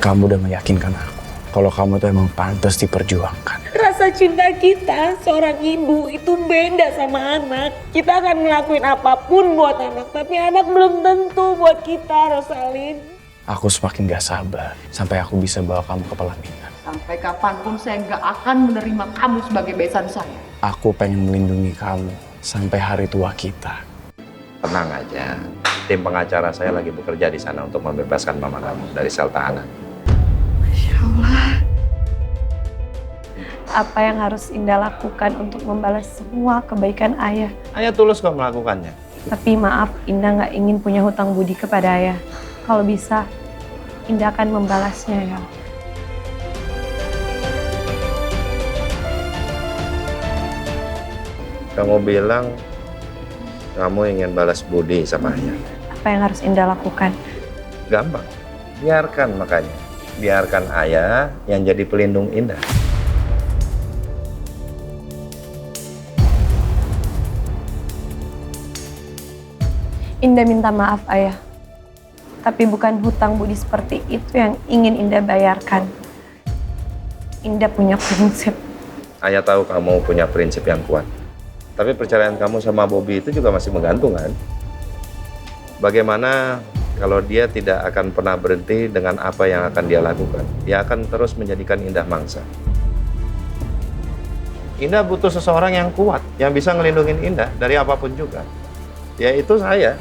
Kamu udah meyakinkan aku kalau kamu tuh emang pantas diperjuangkan. Rasa cinta kita seorang ibu itu beda sama anak. Kita akan ngelakuin apapun buat anak, tapi anak belum tentu buat kita, Rosalin. Aku semakin gak sabar sampai aku bisa bawa kamu ke pelaminan. Sampai kapanpun saya nggak akan menerima kamu sebagai besan saya. Aku pengen melindungi kamu sampai hari tua kita. Tenang aja, tim pengacara saya lagi bekerja di sana untuk membebaskan mama kamu dari sel tahanan. Masya Allah. Apa yang harus Indah lakukan untuk membalas semua kebaikan ayah? Ayah tulus kok melakukannya. Tapi maaf, Indah nggak ingin punya hutang budi kepada ayah. Kalau bisa, Indah akan membalasnya ya. Kamu bilang kamu ingin balas budi sama ayah. Apa yang harus Indah lakukan? Gampang, biarkan makanya. Biarkan ayah yang jadi pelindung Indah. Indah minta maaf ayah. Tapi bukan hutang budi seperti itu yang ingin Indah bayarkan. Indah punya prinsip. Ayah tahu kamu punya prinsip yang kuat. Tapi perceraian kamu sama Bobby itu juga masih menggantung kan? Bagaimana kalau dia tidak akan pernah berhenti dengan apa yang akan dia lakukan? Dia akan terus menjadikan Indah mangsa. Indah butuh seseorang yang kuat, yang bisa ngelindungin Indah dari apapun juga. Yaitu saya.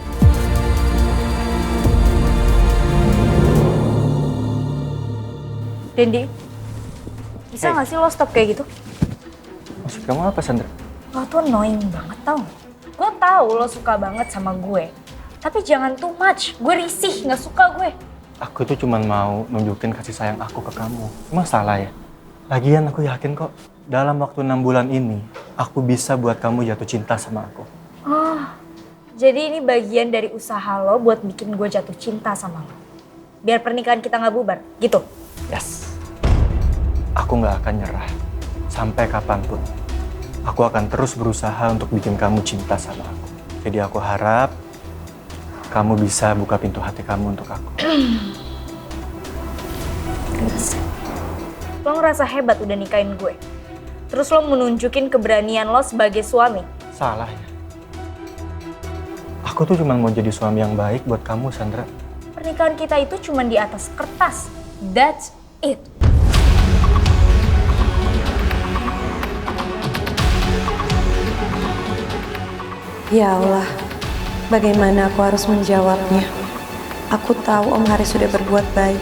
Dendi, bisa nggak sih lo stop kayak gitu? Maksud kamu apa, Sandra? Lo tuh annoying banget tau. Gue tahu lo suka banget sama gue. Tapi jangan too much, gue risih, nggak suka gue. Aku tuh cuma mau nunjukin kasih sayang aku ke kamu. Emang salah ya? Lagian aku yakin kok, dalam waktu 6 bulan ini, aku bisa buat kamu jatuh cinta sama aku. Oh, jadi ini bagian dari usaha lo buat bikin gue jatuh cinta sama lo. Biar pernikahan kita nggak bubar, gitu? Yes. Aku nggak akan nyerah. Sampai kapanpun. Aku akan terus berusaha untuk bikin kamu cinta sama aku. Jadi aku harap kamu bisa buka pintu hati kamu untuk aku. Lo ngerasa hebat udah nikahin gue. Terus lo menunjukin keberanian lo sebagai suami. Salah ya? Aku tuh cuma mau jadi suami yang baik buat kamu, Sandra. Pernikahan kita itu cuma di atas kertas. That's it. Ya Allah, bagaimana aku harus menjawabnya? Aku tahu Om Haris sudah berbuat baik,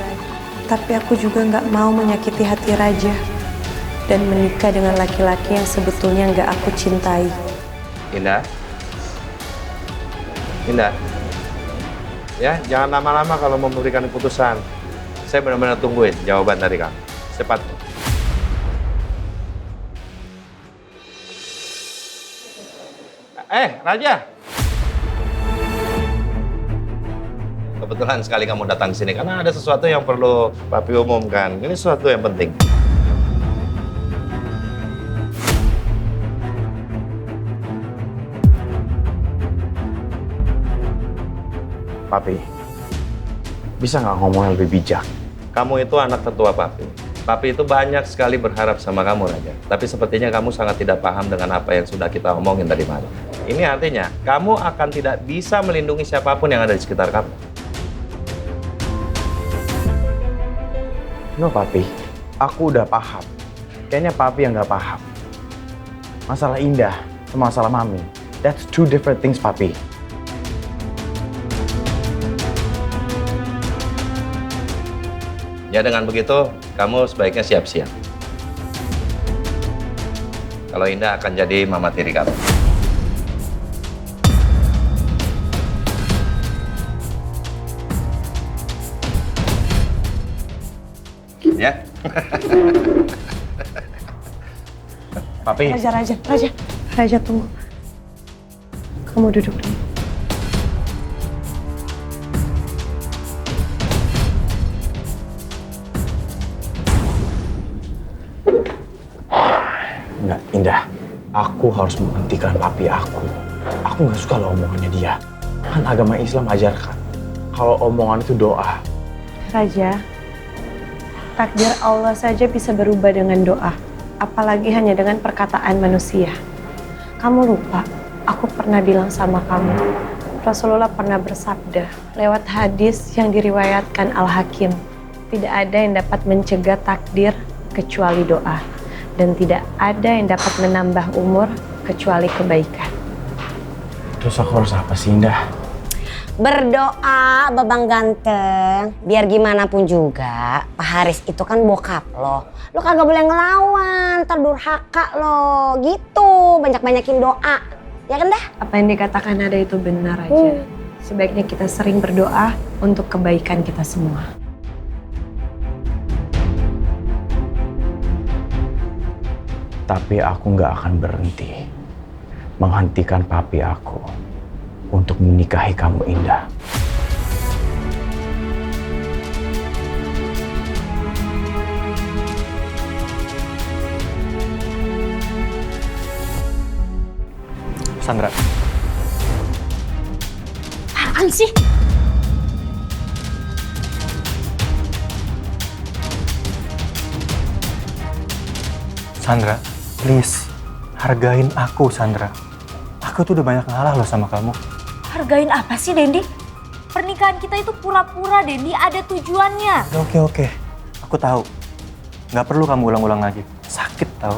tapi aku juga nggak mau menyakiti hati Raja dan menikah dengan laki-laki yang sebetulnya nggak aku cintai. Indah. Indah. Ya, jangan lama-lama kalau memberikan keputusan. Saya benar-benar tungguin jawaban dari kamu. Cepat. Raja. Kebetulan sekali kamu datang ke sini karena ada sesuatu yang perlu Papi umumkan. Ini sesuatu yang penting. Papi, bisa nggak ngomong yang lebih bijak? Kamu itu anak tertua Papi. Papi itu banyak sekali berharap sama kamu, Raja. Tapi sepertinya kamu sangat tidak paham dengan apa yang sudah kita omongin tadi malam. Ini artinya, kamu akan tidak bisa melindungi siapapun yang ada di sekitar kamu. No, Papi. Aku udah paham. Kayaknya Papi yang nggak paham. Masalah Indah sama masalah Mami. That's two different things, Papi. Ya dengan begitu, kamu sebaiknya siap-siap. Kalau Indah akan jadi mama tiri kamu. Ya? Papi. Raja tunggu. Kamu duduk dulu. Enggak, Indah. Aku harus menghentikan papi aku. Aku nggak suka loh omongannya dia. Kan agama Islam ajarkan kalau omongan itu doa. Raja, Takdir Allah saja bisa berubah dengan doa, apalagi hanya dengan perkataan manusia. Kamu lupa, aku pernah bilang sama kamu, Rasulullah pernah bersabda lewat hadis yang diriwayatkan Al-Hakim, tidak ada yang dapat mencegah takdir kecuali doa, dan tidak ada yang dapat menambah umur kecuali kebaikan. Terus aku harus apa sih, Indah? Berdoa, Babang Ganteng. Biar gimana pun juga, Pak Haris itu kan bokap lo. Lo kagak boleh ngelawan, ntar durhaka lo. Gitu, banyak-banyakin doa. Ya kan dah? Apa yang dikatakan ada itu benar aja. Sebaiknya kita sering berdoa untuk kebaikan kita semua. Tapi aku nggak akan berhenti menghentikan papi aku untuk menikahi kamu, Indah. Sandra, Apaan sih? Sandra, please, hargain aku, Sandra. Aku tuh udah banyak ngalah loh sama kamu. Hargain apa sih, Dendi? Pernikahan kita itu pura-pura, Dendi. Ada tujuannya. Oke. Aku tahu. Nggak perlu kamu ulang-ulang lagi. Sakit tahu.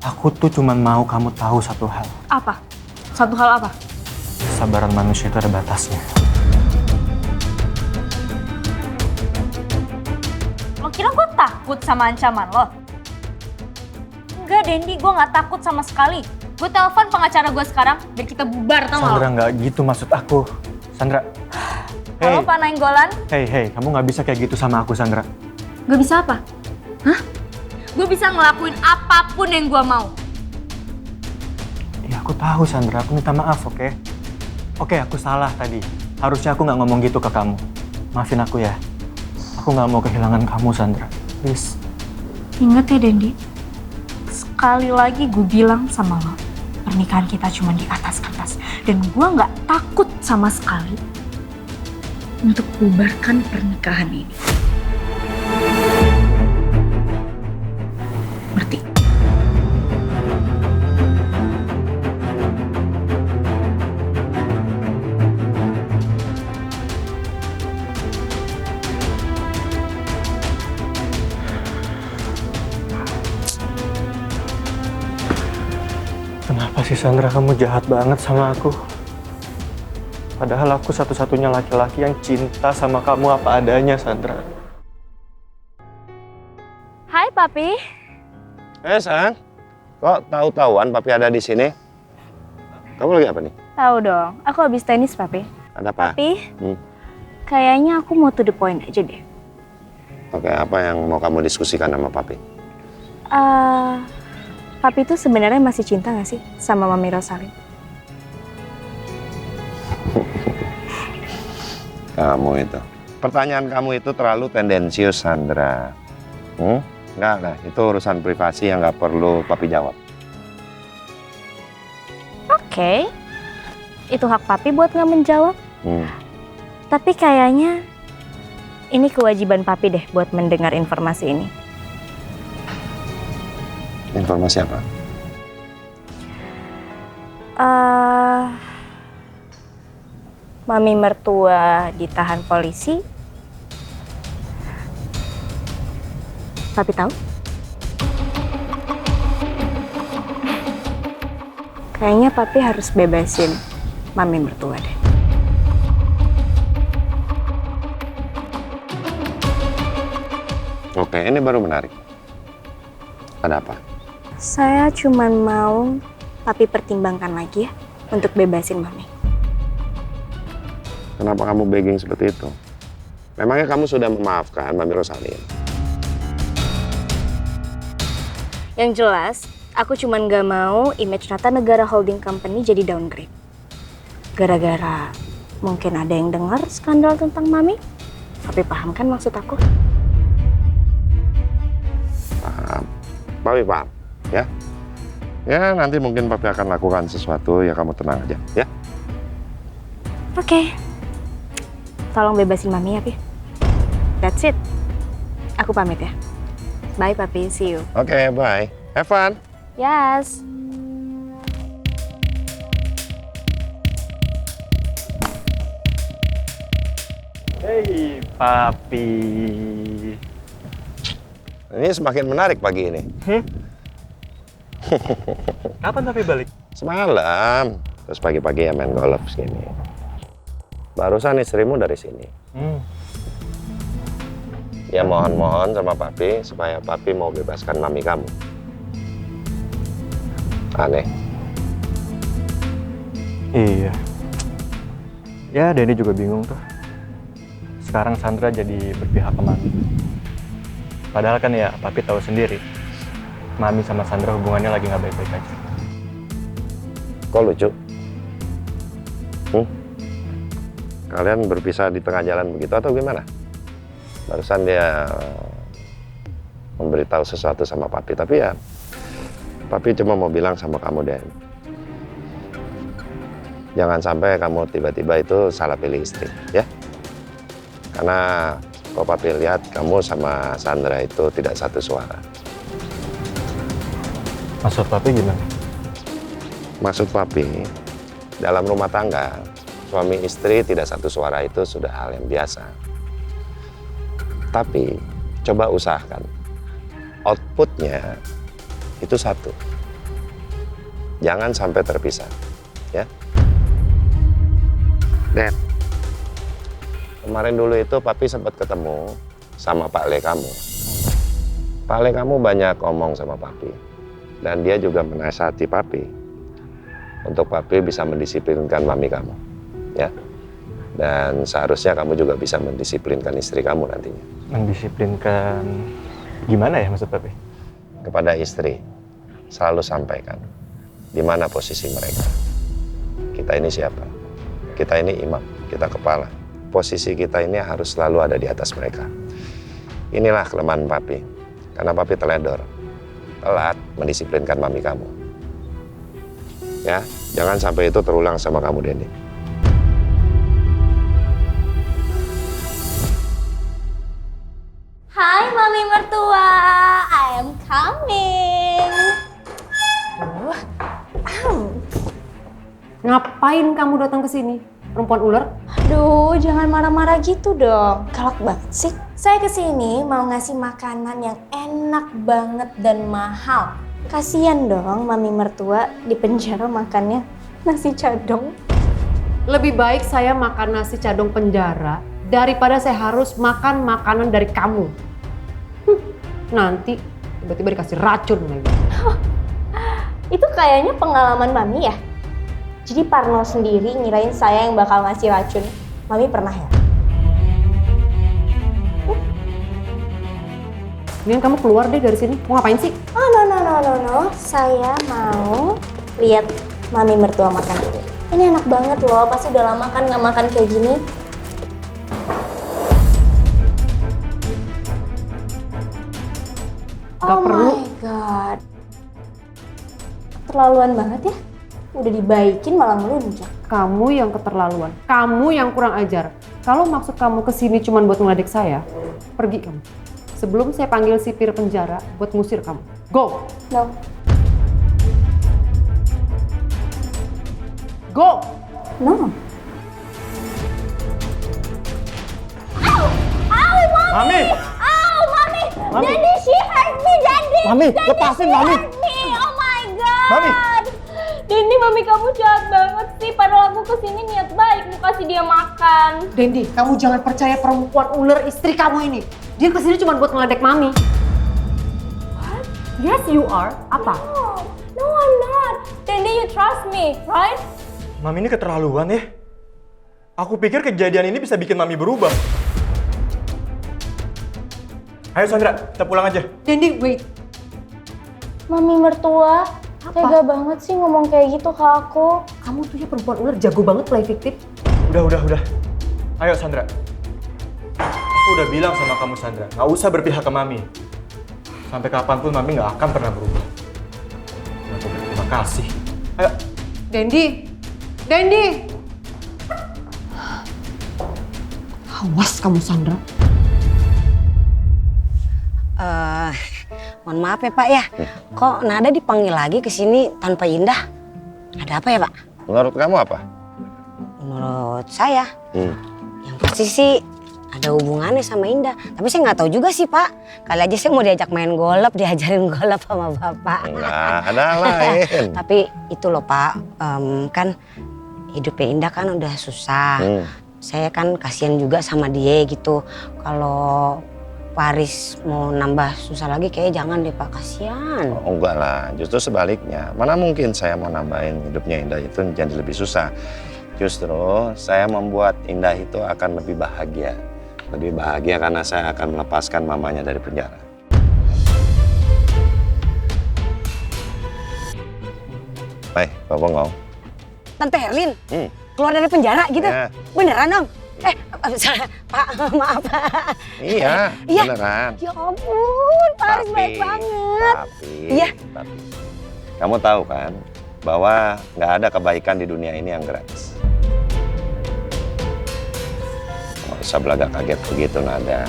Aku tuh cuman mau kamu tahu satu hal. Apa? Satu hal apa? Kesabaran manusia itu ada batasnya. Lo kira gue takut sama ancaman lo? Enggak, Dendi. Gue nggak takut sama sekali. Gue telepon pengacara gue sekarang biar kita bubar, tau Sandra, gak? nggak gitu maksud aku. Sandra. Halo, Pak Nainggolan. Hey, kamu nggak bisa kayak gitu sama aku, Sandra. Gak bisa apa? Hah? Gue bisa ngelakuin apapun yang gue mau. Ya aku tahu, Sandra. Aku minta maaf, oke? Oke, aku salah tadi. Harusnya aku nggak ngomong gitu ke kamu. Maafin aku ya. Aku nggak mau kehilangan kamu, Sandra. Please. Ingat ya, Dendi. Sekali lagi gue bilang sama lo, pernikahan kita cuma di atas kertas. Dan gue nggak takut sama sekali untuk bubarkan pernikahan ini. Ngerti? Kenapa sih, Sandra, kamu jahat banget sama aku? Padahal aku satu-satunya laki-laki yang cinta sama kamu apa adanya, Sandra. Hai, Papi. San, kok tahu-tahuan papi ada di sini? Kamu lagi apa nih? Tahu dong, aku habis tenis, Papi. Ada apa? Papi, kayaknya aku mau to the point aja deh. Oke, apa yang mau kamu diskusikan sama papi? Papi tuh sebenarnya masih cinta gak sih sama Mami Rosalim? Kamu itu. Pertanyaan kamu itu terlalu tendensius, Sandra. Enggak, itu urusan privasi yang nggak perlu papi jawab. Oke. Itu hak Papi buat gak menjawab. Tapi kayaknya ini kewajiban Papi deh buat mendengar informasi ini. Informasi apa? Mami mertua ditahan polisi. Papi tahu? Kayaknya Papi harus bebasin Mami mertua deh. Oke, ini baru menarik. Ada apa? Saya cuman mau Papi pertimbangkan lagi ya untuk bebasin Mami. Kenapa kamu begging seperti itu? Memangnya kamu sudah memaafkan Mami Rosalim? Yang jelas, aku cuman gak mau image Tata Negara Holding Company jadi downgrade. Gara-gara mungkin ada yang dengar skandal tentang Mami. Papi paham kan maksud aku? Paham. Papi paham, ya? Ya, nanti mungkin papi akan lakukan sesuatu, ya kamu tenang aja, ya? Oke. Tolong bebasin Mami ya, Pi. That's it. Aku pamit ya. Bye Papi, see you. Oke, bye. Have fun. Yes. Hei, Papi. Ini semakin menarik pagi ini. Kapan Papi balik? Semalam. Terus pagi-pagi ya main golf segini. Barusan istrimu dari sini. Ya mohon-mohon sama Papi supaya Papi mau bebaskan mami kamu. Aneh. Iya. Ya, Denny juga bingung tuh. Sekarang Sandra jadi berpihak ke Mami. Padahal kan ya, Papi tahu sendiri. Mami sama Sandra hubungannya lagi nggak baik-baik aja. Kok lucu? Kalian berpisah di tengah jalan begitu atau gimana? Barusan dia memberitahu sesuatu sama Papi, tapi ya Papi cuma mau bilang sama kamu, Den. Jangan sampai kamu tiba-tiba itu salah pilih istri, ya. Karena kok Papi lihat kamu sama Sandra itu tidak satu suara. Maksud Papi gimana? Maksud Papi, dalam rumah tangga, suami istri tidak satu suara itu sudah hal yang biasa. Tapi, coba usahakan. Outputnya itu satu. Jangan sampai terpisah, ya. Dan kemarin dulu itu Papi sempat ketemu sama Pak Le kamu. Pak Le kamu banyak ngomong sama Papi. Dan dia juga menasihati Papi untuk Papi bisa mendisiplinkan mami kamu, ya. Dan seharusnya kamu juga bisa mendisiplinkan istri kamu nantinya. Mendisiplinkan gimana ya maksud Papi? Kepada istri, selalu sampaikan di mana posisi mereka. Kita ini siapa? Kita ini imam, kita kepala. Posisi kita ini harus selalu ada di atas mereka. Inilah kelemahan Papi, karena Papi teledor, telat mendisiplinkan mami kamu. Ya, jangan sampai itu terulang sama kamu, Denny. Hai Mami Mertua, I am coming. Ngapain kamu datang ke sini, perempuan ular? Aduh, jangan marah-marah gitu dong. Galak banget sih. Saya kesini mau ngasih makanan yang enak banget dan mahal. Kasian dong Mami Mertua di penjara makannya nasi cadong. Lebih baik saya makan nasi cadong penjara daripada saya harus makan makanan dari kamu. Nanti tiba-tiba dikasih racun lagi. Itu kayaknya pengalaman Mami ya? Jadi Parno sendiri ngirain saya yang bakal ngasih racun. Mami pernah ya? Mendingan kamu keluar deh dari sini. Mau ngapain sih? Oh no. Saya mau lihat Mami Mertua makan dulu. Ini enak banget loh, pasti udah lama kan nggak makan kayak gini. Gak perlu. Oh my god. Terlaluan banget ya. Udah dibaikin malah melunjak. Kamu yang keterlaluan. Kamu yang kurang ajar. Kalau maksud kamu kesini cuma buat ngeledek saya, pergi kamu. Sebelum saya panggil sipir penjara buat ngusir kamu. Go! No. Go! No. Mami! Oh, Mami! Mami! Daddy, she hurt me, Daddy! Mami, lepasin Mami! Hurt me! Oh my god! Mami! Dendi, Mami kamu jahat banget sih. Padahal aku kesini niat baik mau kasih dia makan. Dendi, kamu jangan percaya perempuan ular istri kamu ini. Dia kesini cuma buat ngeledek Mami. What? Yes, you are. Apa? No, I'm not. Dendi, you trust me, right? Mami ini keterlaluan ya. Aku pikir kejadian ini bisa bikin Mami berubah. Ayo Sandra, kita pulang aja. Dendi, wait. Mami Mertua, tega banget sih ngomong kayak gitu ke aku. Kamu tuh ya perempuan ular jago banget play victim. Udah. Ayo Sandra. Aku udah bilang sama kamu Sandra, nggak usah berpihak ke Mami. Sampai kapanpun Mami nggak akan pernah berubah. Terima kasih. Ayo. Dendi! Awas kamu Sandra. Mohon maaf ya Pak ya. Kok Nada dipanggil lagi ke sini tanpa Indah? Ada apa ya Pak? Menurut kamu apa? Menurut saya, yang pasti sih ada hubungannya sama Indah. Tapi saya nggak tahu juga sih Pak. Kali aja saya mau diajak main golf, diajarin golf sama Bapak. Enggak, ada lain. Tapi itu loh Pak, kan hidupnya Indah kan udah susah. Saya kan kasihan juga sama dia gitu. Kalau Paris mau nambah susah lagi kayaknya jangan deh Pak, kasihan. Oh, enggak lah, justru sebaliknya. Mana mungkin saya mau nambahin hidupnya Indah itu jadi lebih susah. Justru saya membuat Indah itu akan lebih bahagia. Lebih bahagia karena saya akan melepaskan mamanya dari penjara. Baik, Pak Bongong. Tante Herlin keluar dari penjara gitu? Ya. Beneran Om? Pak, maaf. Iya, beneran. Ya ampun, Paris baik banget. Tapi, kamu tahu kan bahwa nggak ada kebaikan di dunia ini yang gratis. Nggak usah belagak kaget begitu Nada.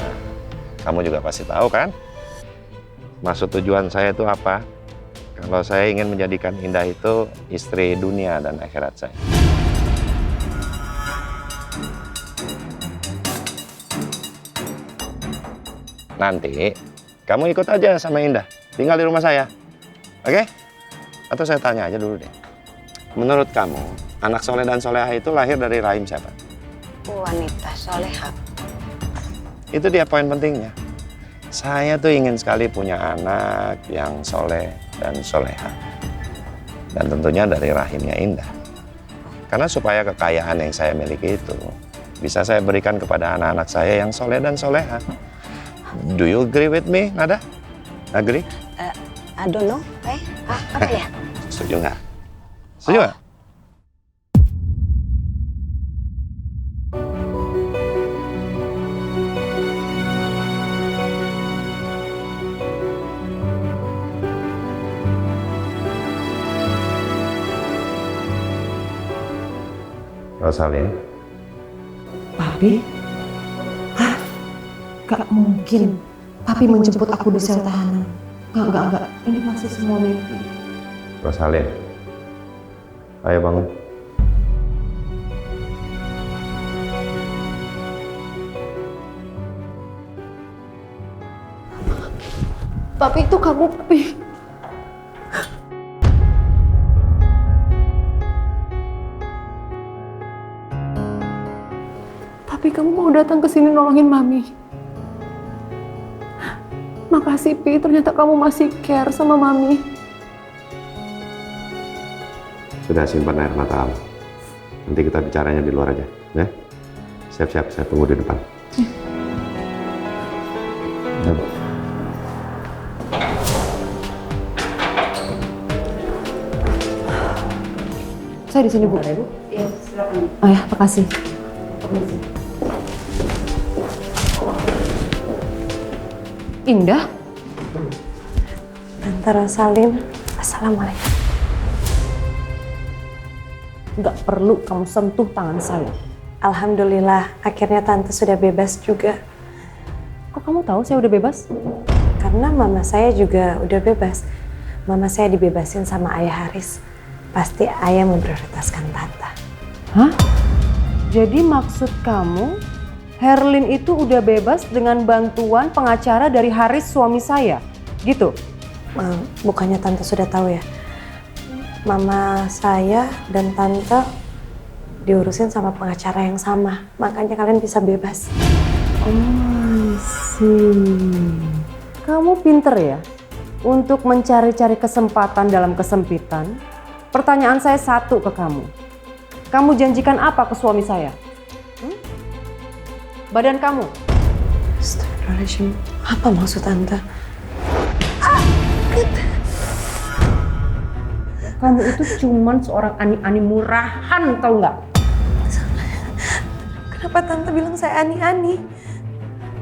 Kamu juga pasti tahu kan? Maksud tujuan saya itu apa? Kalau saya ingin menjadikan Indah itu istri dunia dan akhirat saya. Nanti kamu ikut aja sama Indah, tinggal di rumah saya, oke? Atau saya tanya aja dulu deh. Menurut kamu, anak soleh dan soleha itu lahir dari rahim siapa? Wanita soleha. Itu dia poin pentingnya. Saya tuh ingin sekali punya anak yang soleh dan soleha. Dan tentunya dari rahimnya Indah. Karena supaya kekayaan yang saya miliki itu bisa saya berikan kepada anak-anak saya yang soleh dan soleha. Do you agree with me, Nada? Agree? I don't know. Apa ya? Setuju nggak? Setuju nggak? Rosalyn. Papi? Hah? Gak mungkin. Papi menjemput aku di sel tahanan. Enggak. Ini masih semua mimpi. Rosalyn. Ayo bangun. Papi itu kamu, Papi. Papi, kamu mau datang ke sini nolongin Mami. Makasih, Pi. Ternyata kamu masih care sama Mami. Sudah simpan air mata. Nanti kita bicaranya di luar aja, ya? Siap-siap, saya tunggu di depan. Saya di sini, Bu. Iya, silakan. Oh ya, makasih. Indah? Tante Rosalyn, assalamualaikum. Nggak perlu kamu sentuh tangan saya. Alhamdulillah, akhirnya Tante sudah bebas juga. Kok kamu tahu saya udah bebas? Karena mama saya juga udah bebas. Mama saya dibebasin sama Ayah Haris. Pasti Ayah memprioritaskan Tante. Hah? Jadi maksud kamu, Herlin itu udah bebas dengan bantuan pengacara dari Haris suami saya? Gitu? Bukannya Tante sudah tahu ya? Mama saya dan Tante diurusin sama pengacara yang sama. Makanya kalian bisa bebas. Oh, sih. Kamu pinter ya? Untuk mencari-cari kesempatan dalam kesempitan. Pertanyaan saya satu ke kamu. Kamu janjikan apa ke suami saya? Badan kamu? Astagfirullahaladzim. Apa maksud Tante? Kamu itu cuman seorang ani-ani murahan, tau nggak? Kenapa Tante bilang saya ani-ani?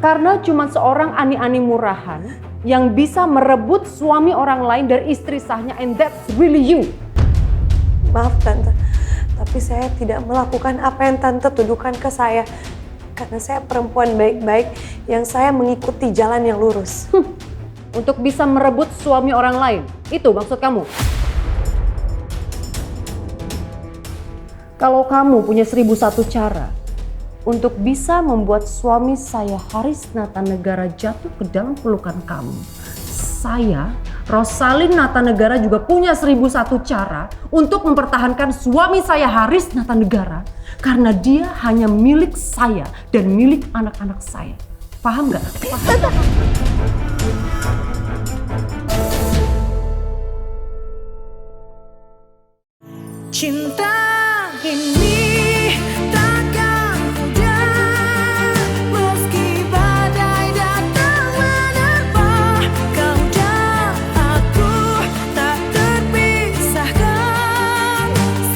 Karena cuman seorang ani-ani murahan yang bisa merebut suami orang lain dari istri sahnya, and that's really you. Maaf Tante, tapi saya tidak melakukan apa yang Tante tuduhkan ke saya. Karena saya perempuan baik-baik yang saya mengikuti jalan yang lurus. untuk bisa merebut suami orang lain. Itu maksud kamu? Kalau kamu punya 1001 cara untuk bisa membuat suami saya Haris Natanegara jatuh ke dalam pelukan kamu, saya, Rosalin Natanegara, juga punya 1001 cara untuk mempertahankan suami saya Haris Natanegara karena dia hanya milik saya dan milik anak-anak saya. Paham nggak? Cinta ini takkan mudah, meski badai datang menerpa. Kau dan aku tak terpisahkan,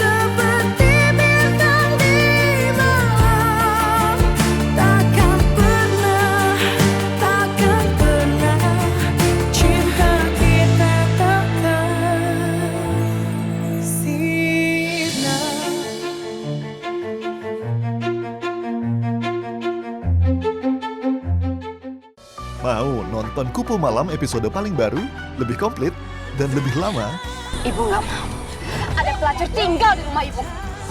seperti bintang di malam. Takkan pernah cinta kita takkan sirna. Mau nonton Kupu Malam episode paling baru, lebih komplit, dan lebih lama? Ibu nggak mau. Ada pelacur tinggal di rumah ibu.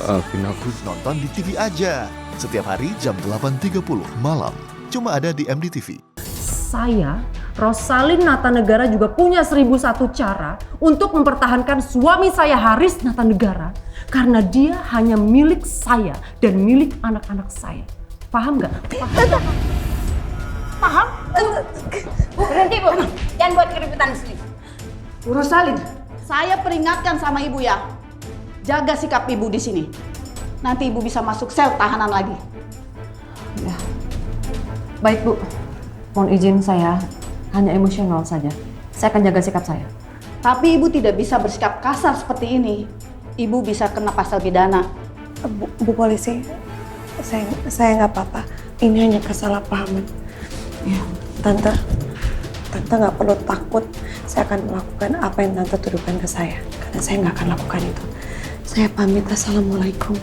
Maafin aku. Nonton di TV aja. Setiap hari jam 8.30 malam. Cuma ada di MDTV. Saya, Rosalin Natanegara, juga punya 1001 cara untuk mempertahankan suami saya Haris Natanegara karena dia hanya milik saya dan milik anak-anak saya. Paham nggak? Paham? Berhenti bu, jangan buat keributan di sini. Bu Rosalin, saya peringatkan sama ibu ya, jaga sikap ibu di sini. Nanti ibu bisa masuk sel tahanan lagi. Ya. Baik Bu, mohon izin saya hanya emosional saja. Saya akan jaga sikap saya. Tapi ibu tidak bisa bersikap kasar seperti ini. Ibu bisa kena pasal pidana. Bu polisi, saya nggak apa-apa. Ini hanya kesalahpahaman. Ya, Tante nggak perlu takut. Saya akan melakukan apa yang Tante tuduhkan ke saya. Karena saya nggak akan lakukan itu. Saya pamit. Assalamualaikum.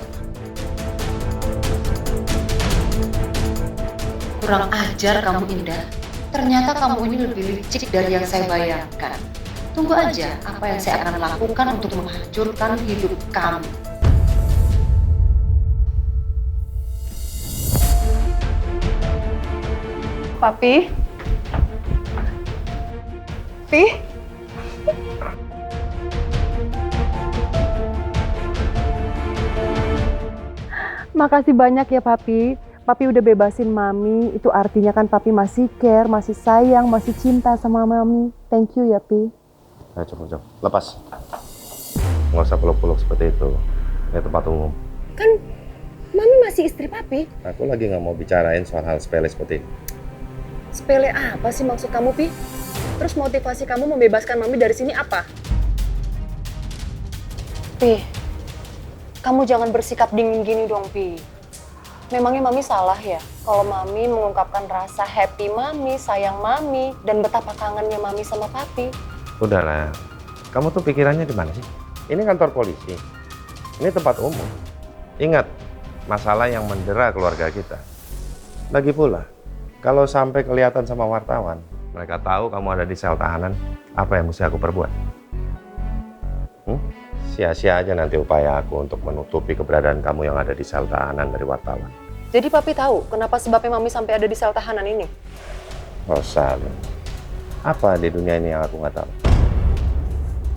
Kurang ajar kamu, Indah. Ternyata kamu ini lebih licik dari yang saya bayangkan. Tunggu aja apa yang saya akan lakukan untuk menghancurkan hidup kamu. Papi? Pi? Makasih banyak ya Papi. Papi udah bebasin Mami. Itu artinya kan Papi masih care, masih sayang, masih cinta sama Mami. Thank you ya Pi. Ayo cukup. Lepas. Nggak usah peluk-peluk seperti itu. Ini tempat umum. Kan Mami masih istri Papi. Aku lagi nggak mau bicarain soal hal sepele seperti ini. Sepele apa sih maksud kamu, Pi? Terus motivasi kamu membebaskan Mami dari sini apa? Pi, kamu jangan bersikap dingin gini dong, Pi. Memangnya Mami salah ya? Kalau Mami mengungkapkan rasa happy Mami, sayang Mami, dan betapa kangennya Mami sama Papi. Udahlah, kamu tuh pikirannya di mana sih? Ini kantor polisi, ini tempat umum. Ingat, masalah yang mendera keluarga kita. Lagi pula, kalau sampai kelihatan sama wartawan, mereka tahu kamu ada di sel tahanan, apa yang mesti aku perbuat? Sia-sia aja nanti upaya aku untuk menutupi keberadaan kamu yang ada di sel tahanan dari wartawan. Jadi Papi tahu kenapa sebabnya Mami sampai ada di sel tahanan ini? Rosalin, apa di dunia ini yang aku nggak tahu?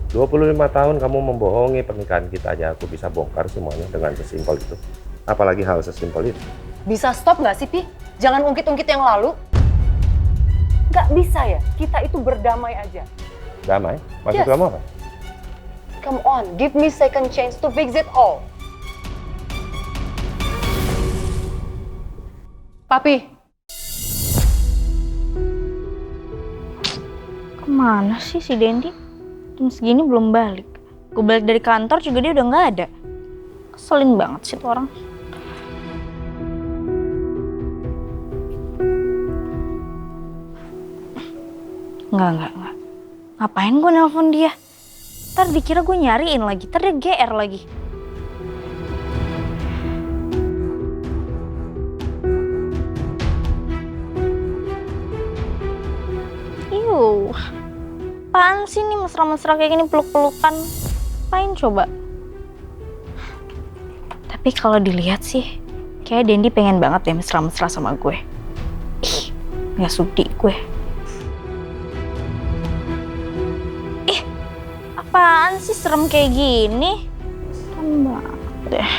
25 tahun kamu membohongi pernikahan kita aja aku bisa bongkar semuanya dengan sesimpel itu. Apalagi hal sesimpel itu. Bisa stop nggak sih, Pi? Jangan ungkit-ungkit yang lalu. Nggak bisa ya, kita itu berdamai aja. Damai? Maksud Yes. kamu apa? Come on, give me second chance to fix it all. Papi. Kemana sih si Dendi? Jam segini belum balik. Gue balik dari kantor juga dia udah nggak ada. Keselin banget sih tuh orang. Enggak. Ngapain gue nelpon dia? Ntar dikira gue nyariin lagi, ntar dia GR lagi. Yuh. Apaan sih nih mesra-mesra kayak gini peluk-pelukan? Apain coba? Tapi kalau dilihat sih, kayak Dendi pengen banget deh mesra-mesra sama gue. Ih, gak sudi gue. Ih, apaan sih serem kayak gini? Serem banget deh.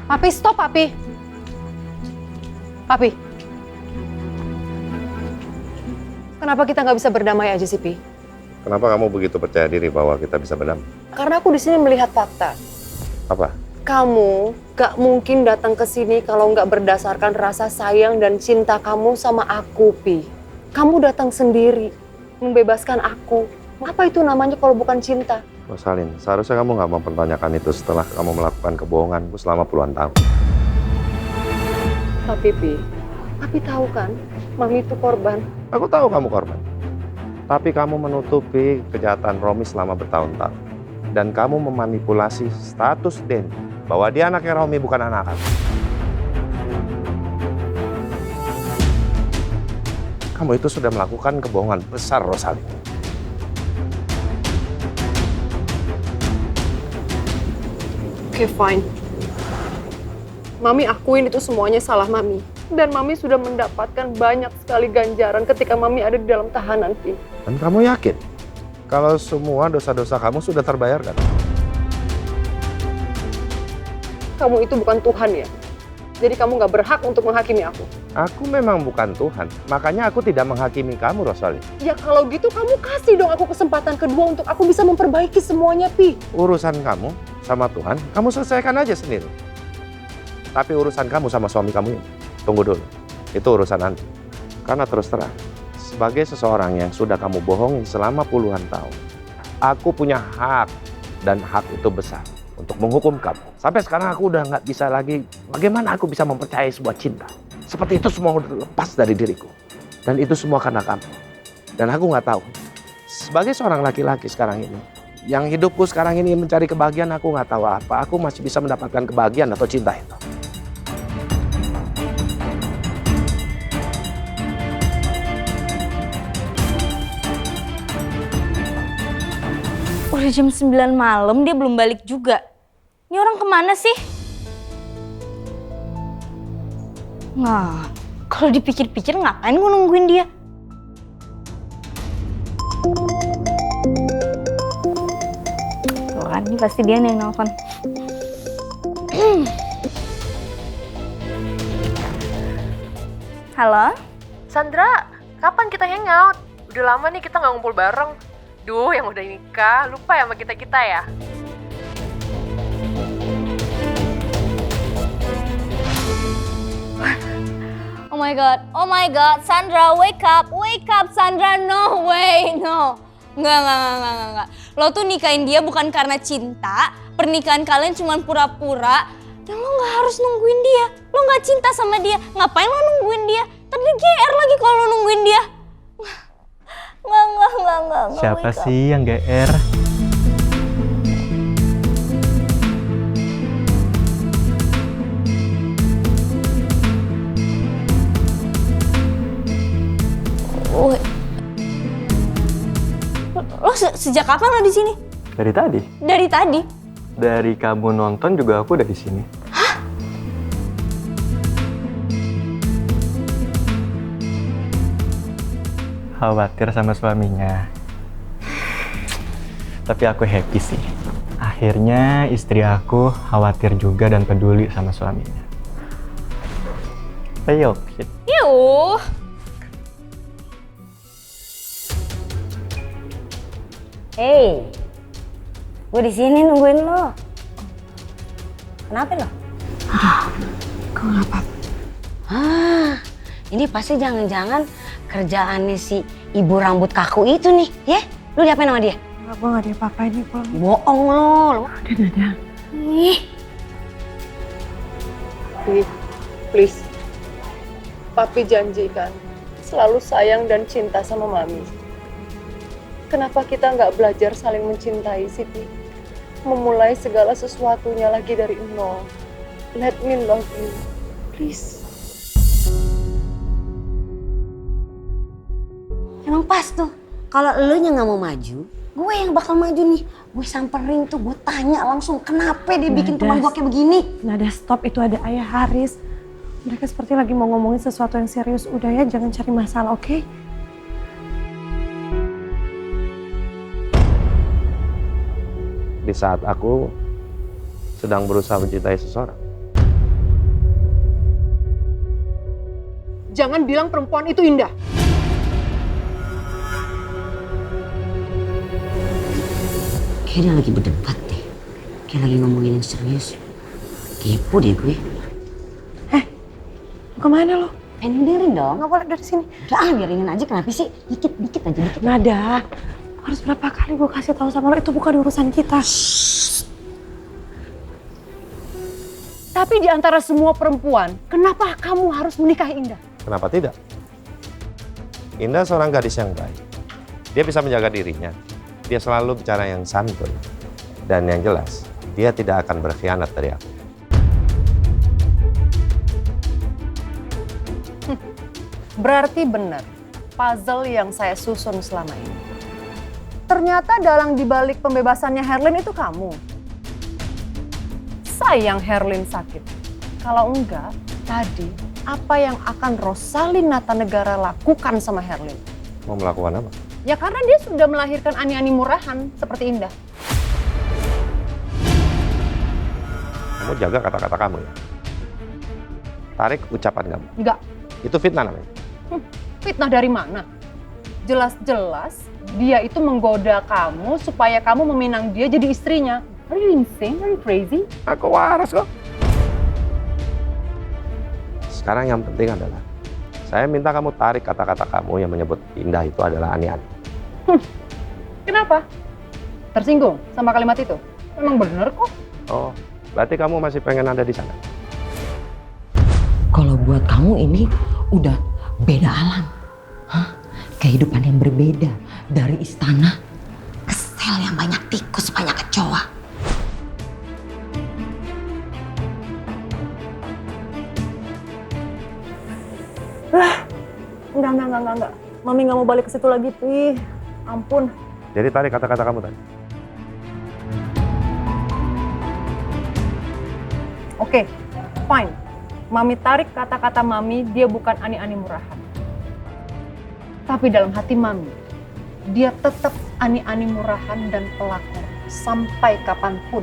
Papi, stop, Papi. Papi. Kenapa kita nggak bisa berdamai aja sih, Pi? Kenapa kamu begitu percaya diri bahwa kita bisa berdamai? Karena aku di sini melihat fakta. Apa? Kamu gak mungkin datang ke sini kalau nggak berdasarkan rasa sayang dan cinta kamu sama aku, Pi. Kamu datang sendiri, membebaskan aku. Apa itu namanya kalau bukan cinta? Rosalin, seharusnya kamu nggak mempertanyakan itu setelah kamu melakukan kebohonganku selama puluhan tahun. Tapi, Pi, Papi tahu kan, Mami itu korban. Aku tahu kamu korban. Tapi kamu menutupi kejahatan Romi selama bertahun-tahun. Dan kamu memanipulasi status Den bahwa dia anaknya Romi, bukan anak kamu. Kamu itu sudah melakukan kebohongan besar, Rosalin. Oke, fine. Mami akuin itu semuanya salah Mami. Dan Mami sudah mendapatkan banyak sekali ganjaran ketika Mami ada di dalam tahanan, Pi. Dan kamu yakin kalau semua dosa-dosa kamu sudah terbayarkan? Kamu itu bukan Tuhan ya? Jadi kamu gak berhak untuk menghakimi aku. Aku memang bukan Tuhan, makanya aku tidak menghakimi kamu, Rosalin. Ya kalau gitu kamu kasih dong aku kesempatan kedua untuk aku bisa memperbaiki semuanya, Pi. Urusan kamu sama Tuhan, kamu selesaikan aja sendiri. Tapi urusan kamu sama suami kamu ini, tunggu dulu. Itu urusan nanti. Karena terus terang, sebagai seseorang yang sudah kamu bohongin selama puluhan tahun, aku punya hak, dan hak itu besar untuk menghukum kamu. Sampai sekarang aku udah nggak bisa lagi, bagaimana aku bisa mempercayai sebuah cinta. Seperti itu semua udah lepas dari diriku. Dan itu semua karena kamu. Dan aku nggak tahu, sebagai seorang laki-laki sekarang ini, yang hidupku sekarang ini mencari kebahagiaan, aku nggak tahu apa aku masih bisa mendapatkan kebahagiaan atau cinta itu. Udah jam 9 malam dia belum balik juga. Ini orang kemana sih? Nah, kalau dipikir-pikir ngapain gue nungguin dia? Tuh kan, ini pasti dia nih yang nelfon. Halo? Sandra, kapan kita hangout? Udah lama nih kita nggak ngumpul bareng. Duh, yang udah nikah, lupa ya sama kita-kita ya? Oh my god, Sandra, wake up, Sandra, no way, no. Enggak. Lo tuh nikahin dia bukan karena cinta, pernikahan kalian cuma pura-pura, dan lo gak harus nungguin dia. Lo gak cinta sama dia, ngapain lo nungguin dia? Ntar dia GR lagi kalau lo nungguin dia. Enggak. Siapa sih yang GR? Lo sejak kapan lo di sini? Dari tadi. Dari tadi? Dari kamu nonton juga aku udah di sini. Hah? Khawatir sama suaminya. Tapi aku happy sih. Akhirnya istri aku khawatir juga dan peduli sama suaminya. Ayo, shit. Yuh. Hey, gue di sini nungguin lo. Kenapa lo? Kok nggak apa-apa? Ini pasti jangan-jangan kerjaannya si ibu rambut kaku itu nih, ya? Lu diapain sama dia? Enggak, gue nggak diapa-apain nih pulang. Bohong lo. Udah. Ih. Please. Papi janjikan selalu sayang dan cinta sama Mami. Kenapa kita nggak belajar saling mencintai sih, Pi? memulai segala sesuatunya lagi dari nol. Let me love you, please. Emang pas tuh. Kalau lu nya nggak mau maju, gue yang bakal maju nih. Gue samperin tuh, gue tanya langsung kenapa dia bikin teman gue kayak begini. Nada stop, itu ada Ayah Haris. Mereka seperti lagi mau ngomongin sesuatu yang serius. Udah ya, jangan cari masalah, oke? Di saat aku sedang berusaha mencintai seseorang. Jangan bilang perempuan itu indah. Kayak dia lagi berdebat deh. Kayak lagi ngomongin yang serius. Kepo deh gue. Kemana lo? Pengen dengerin dong. Nggak boleh dari sini. Udah biarin aja, kenapa sih? Dikit aja, dikit. Nada, harus berapa kali gue kasih tahu sama lo, itu bukan urusan kita. Tapi di antara semua perempuan, kenapa kamu harus menikahi Indah? Kenapa tidak? Indah seorang gadis yang baik. Dia bisa menjaga dirinya. Dia selalu bicara yang santun. Dan yang jelas, dia tidak akan berkhianat dari aku. Berarti benar, puzzle yang saya susun selama ini. Ternyata dalang dibalik pembebasannya Herlin itu kamu. Sayang Herlin sakit. Kalau enggak, tadi apa yang akan Rosalin Natanegara lakukan sama Herlin? Mau melakukan apa? Ya karena dia sudah melahirkan ani-ani murahan seperti Indah. Kamu jaga kata-kata kamu ya? Tarik ucapan kamu. Enggak. Itu fitnah namanya. Fitnah dari mana? Jelas-jelas dia itu menggoda kamu supaya kamu meminang dia jadi istrinya. Are you insane? Are you crazy? Aku waras kok. Sekarang yang penting adalah saya minta kamu tarik kata-kata kamu yang menyebut Indah itu adalah ani-ani. Kenapa? Tersinggung sama kalimat itu? Memang bener kok. Oh, berarti kamu masih pengen ada di sana? Kalau buat kamu ini udah beda alam. Kehidupan yang berbeda dari istana ke sel yang banyak tikus, banyak kecoa. Enggak. Mami nggak mau balik ke situ lagi, Pi. Ampun. Jadi tarik kata-kata kamu tadi. Oke, fine. Mami tarik kata-kata Mami, dia bukan ani-ani murahan. Tapi dalam hati Mami, dia tetap ani-ani murahan dan pelakor sampai kapanpun.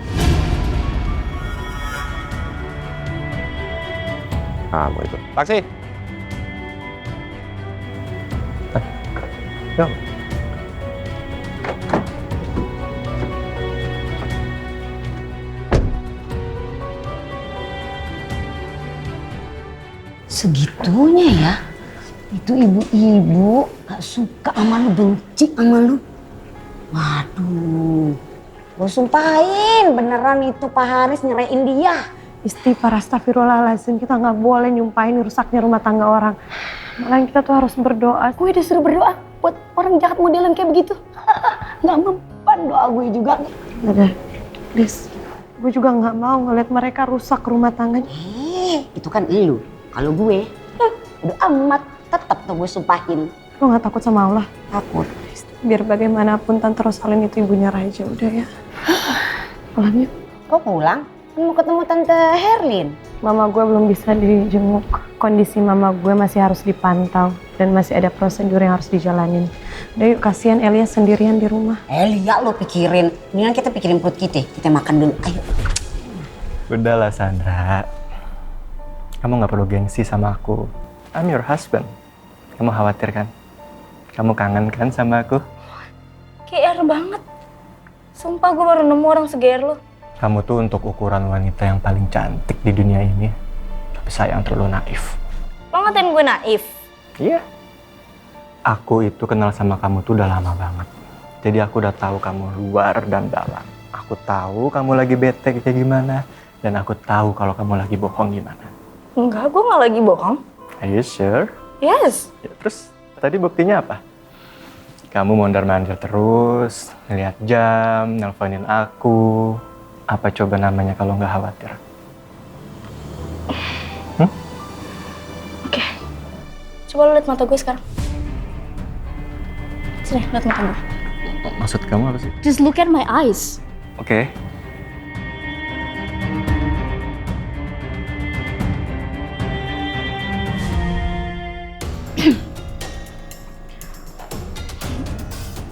Kamu itu. Taksi. Yuk. Segitunya ya? Itu ibu-ibu gak suka sama lu, benci sama lu. Waduh, gue sumpahin beneran itu Pak Haris nyerahin dia. Istighfar, astagfirullahaladzim, kita nggak boleh nyumpahin rusaknya rumah tangga orang. Malah kita tuh harus berdoa. Gue disuruh berdoa buat orang jahat modelan kayak begitu. Gak mempan doa gue juga. Ada, please. Gue juga nggak mau ngeliat mereka rusak rumah tangganya. Itu kan elu. Kalau gue, udah amat. Tetap tuh gue sumpahin. Lo nggak takut sama Allah? Takut. Biar bagaimanapun Tante Rosalin itu ibunya Raja, udah ya. Pulang yuk. Kok pulang? Mau ketemu Tante Herlin. Mama gue belum bisa dijenguk. Kondisi mama gue masih harus dipantau. Dan masih ada prosedur yang harus dijalanin. Udah yuk, kasihan Elia sendirian di rumah. Elia lo pikirin. Mendingan kita pikirin perut kita. Kita makan dulu, ayo. Udahlah Sandra. Kamu gak perlu gengsi sama aku. I'm your husband. Kamu khawatir kan? Kamu kangen kan sama aku? GR banget. Sumpah gue baru nemu orang seger lo. Kamu tuh untuk ukuran wanita yang paling cantik di dunia ini. Tapi sayang terlalu naif. Lo ngatain gue naif? Iya. Aku itu kenal sama kamu tuh udah lama banget. Jadi aku udah tahu kamu luar dan dalam. Aku tahu kamu lagi bete kayak gimana. Dan aku tahu kalau kamu lagi bohong gimana. Enggak, gue gak lagi bohong. Are you sure? Yes. Ya, terus tadi buktinya apa? Kamu mondar-mandir terus, ngeliat jam, nelponin aku. Apa coba namanya kalau nggak khawatir? Oke. Coba lu liat mata gue sekarang. Sini, liat mata gue. Maksud kamu apa sih? Just look at my eyes. Oke.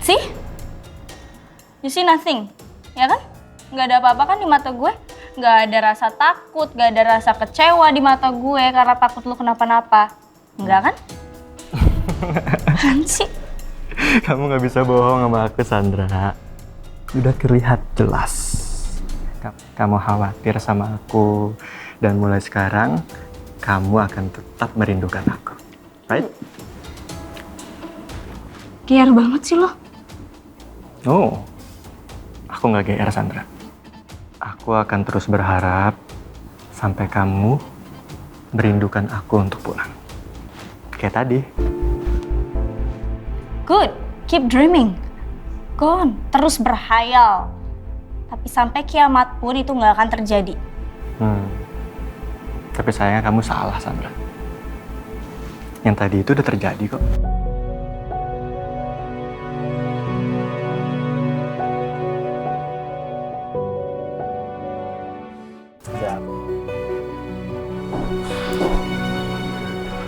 See? You see nothing, ya kan? Nggak ada apa-apa kan di mata gue? Nggak ada rasa takut, nggak ada rasa kecewa di mata gue karena takut lu kenapa-napa. Nggak kan? Kan sih? Kamu nggak bisa bohong sama aku, Sandra. Udah terlihat jelas. Kamu khawatir sama aku. Dan mulai sekarang, kamu akan tetap merindukan aku. Right? Care banget sih lo. Oh, aku nggak GR, Sandra. Aku akan terus berharap sampai kamu merindukan aku untuk pulang. Kayak tadi. Good, keep dreaming. Go on, terus berhayal. Tapi sampai kiamat pun itu nggak akan terjadi. Tapi sayangnya kamu salah, Sandra. Yang tadi itu udah terjadi kok.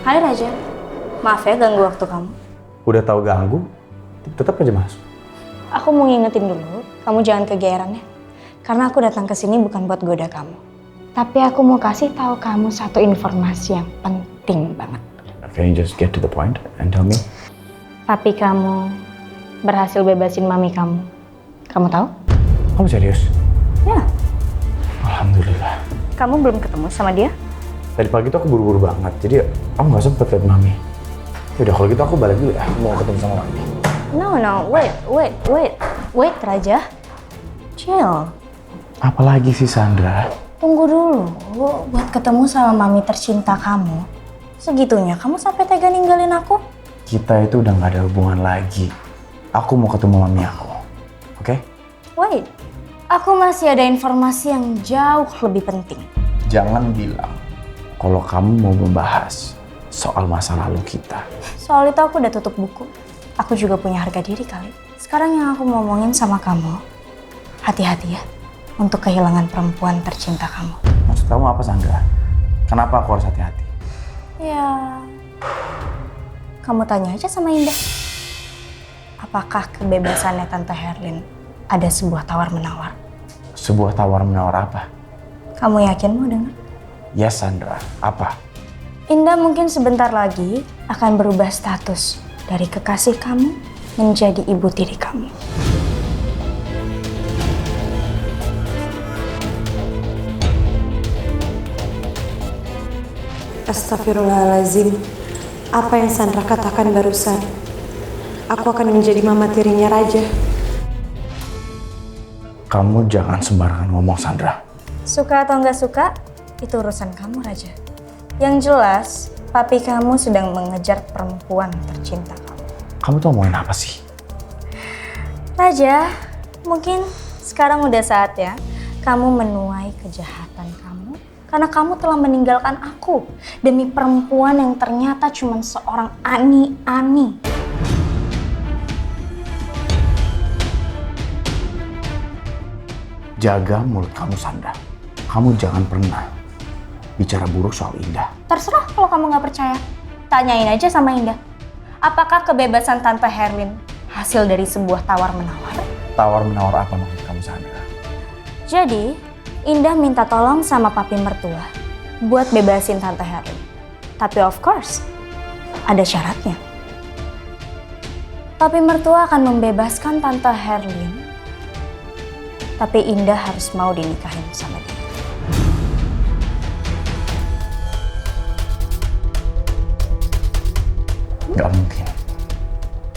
Hai Raja, maaf ya ganggu waktu kamu. Udah tahu ganggu, tetap aja masuk. Aku mau ngingetin dulu, kamu jangan kegeeran ya. Karena aku datang ke sini bukan buat goda kamu. Tapi aku mau kasih tahu kamu satu informasi yang penting banget. Can you just get to the point and tell me? Papi kamu berhasil bebasin mami kamu. Kamu tahu? Kamu serius? Ya. Alhamdulillah. Kamu belum ketemu sama dia? Tadi pagi tuh aku buru-buru banget, jadi aku nggak sempet liat mami. Yaudah kalau gitu aku balik dulu ya, mau ketemu sama mami. No, wait Raja. Chill. Apalagi sih Sandra? Tunggu dulu, buat ketemu sama mami tercinta kamu. Segitunya kamu sampai tega ninggalin aku? Kita itu udah nggak ada hubungan lagi. Aku mau ketemu mami aku, oke? Wait, aku masih ada informasi yang jauh lebih penting. Jangan bilang kalau kamu mau membahas soal masa lalu kita. Soal itu aku udah tutup buku. Aku juga punya harga diri kali. Sekarang yang aku mau ngomongin sama kamu, hati-hati ya untuk kehilangan perempuan tercinta kamu. Maksud kamu apa, Sandra? Kenapa aku harus hati-hati? Ya, kamu tanya aja sama Indah. Apakah kebebasannya Tante Herlin ada sebuah tawar-menawar? Sebuah tawar-menawar apa? Kamu yakin mau dengar? Yes, Sandra. Apa? Indah mungkin sebentar lagi akan berubah status dari kekasih kamu menjadi ibu tiri kamu. Astagfirullahaladzim. Apa yang Sandra katakan barusan? Aku akan menjadi mama tirinya Raja. Kamu jangan sembarangan ngomong, Sandra. Suka atau nggak suka, itu urusan kamu, Raja. Yang jelas, papi kamu sedang mengejar perempuan tercinta kamu. Kamu tuh ngomongin apa sih? Raja, mungkin sekarang udah saatnya kamu menuai kejahatan kamu karena kamu telah meninggalkan aku demi perempuan yang ternyata cuma seorang ani-ani. Jaga mulut kamu, Sandra. Kamu jangan pernah bicara buruk soal Indah. Terserah kalau kamu nggak percaya. Tanyain aja sama Indah. Apakah kebebasan Tante Herlin hasil dari sebuah tawar-menawar? Tawar-menawar apa maksud kamu, Sandra? Jadi, Indah minta tolong sama papi mertua buat bebasin Tante Herlin. Tapi of course, ada syaratnya. Papi mertua akan membebaskan Tante Herlin, tapi Indah harus mau dinikahin sama dia. Gak mungkin.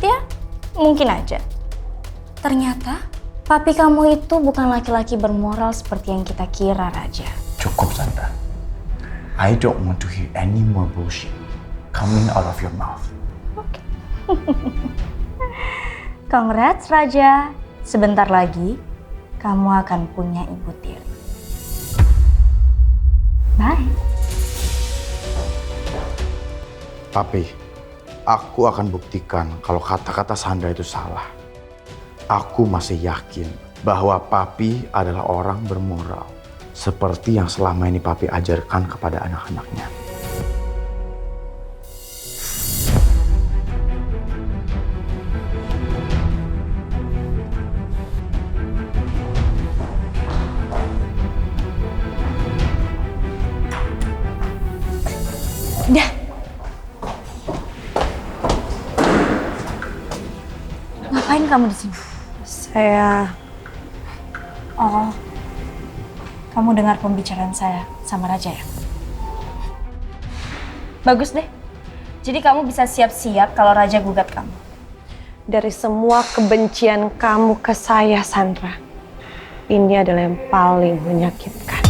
Ya, mungkin aja. Ternyata, papi kamu itu bukan laki-laki bermoral seperti yang kita kira, Raja. Cukup, Sandra. I don't want to hear any more bullshit coming out of your mouth. Congrats, Raja. Sebentar lagi, kamu akan punya ibu tiri. Bye. Tapi, aku akan buktikan kalau kata-kata Sandra itu salah. Aku masih yakin bahwa Papi adalah orang bermoral. Seperti yang selama ini Papi ajarkan kepada anak-anaknya. Dah. Ngapain kamu di sini? Oh, kamu dengar pembicaraan saya sama Raja ya? Bagus deh. Jadi kamu bisa siap-siap kalau Raja gugat kamu. Dari semua kebencian kamu ke saya, Sandra, ini adalah yang paling menyakitkan.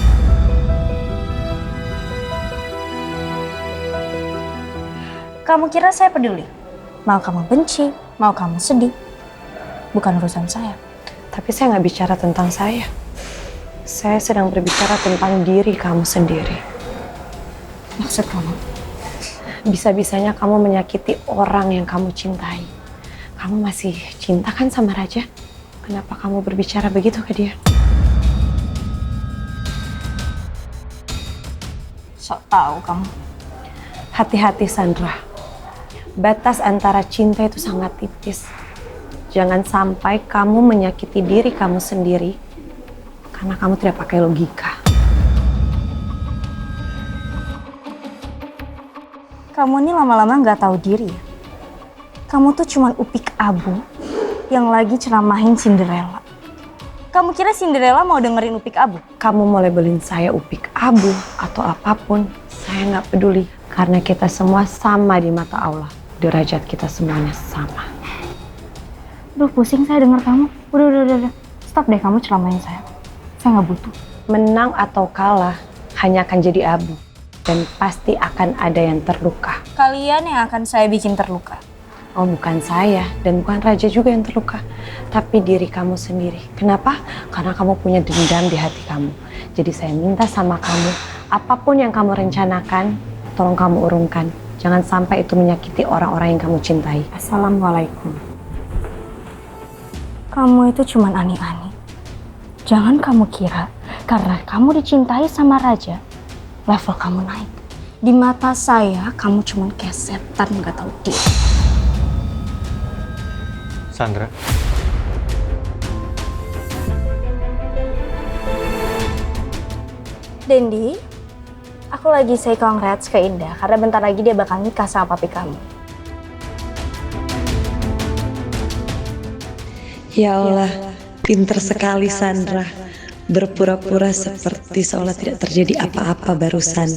Kamu kira saya peduli? Mau kamu benci, mau kamu sedih, bukan urusan saya. Tapi saya nggak bicara tentang saya. Saya sedang berbicara tentang diri kamu sendiri. Maksud kamu? Bisa-bisanya kamu menyakiti orang yang kamu cintai. Kamu masih cinta kan sama Raja? Kenapa kamu berbicara begitu ke dia? Sok tahu kamu. Hati-hati, Sandra. Batas antara cinta itu sangat tipis. Jangan sampai kamu menyakiti diri kamu sendiri karena kamu tidak pakai logika. Kamu ini lama-lama nggak tahu diri ya? Kamu tuh cuman upik abu yang lagi ceramahin Cinderella. Kamu kira Cinderella mau dengerin upik abu? Kamu mau labelin saya upik abu atau apapun, saya nggak peduli. Karena kita semua sama di mata Allah. Derajat kita semuanya sama. Duh, pusing saya dengar kamu. Udah. Stop deh kamu ceramahin saya. Saya nggak butuh. Menang atau kalah hanya akan jadi abu. Dan pasti akan ada yang terluka. Kalian yang akan saya bikin terluka. Oh, bukan saya dan bukan Raja juga yang terluka. Tapi diri kamu sendiri. Kenapa? Karena kamu punya dendam di hati kamu. Jadi saya minta sama kamu, apapun yang kamu rencanakan, tolong kamu urungkan. Jangan sampai itu menyakiti orang-orang yang kamu cintai. Assalamualaikum. Kamu itu cuman ani-ani. Jangan kamu kira karena kamu dicintai sama Raja, level kamu naik. Di mata saya, kamu cuman kayak setan gak tahu diri. Sandra. Dendi, aku lagi say congrats ke Indah karena bentar lagi dia bakal nikah sama papi kamu. Ya Allah, pinter sekali Sandra. Berpura-pura seperti seolah tidak terjadi apa-apa barusan.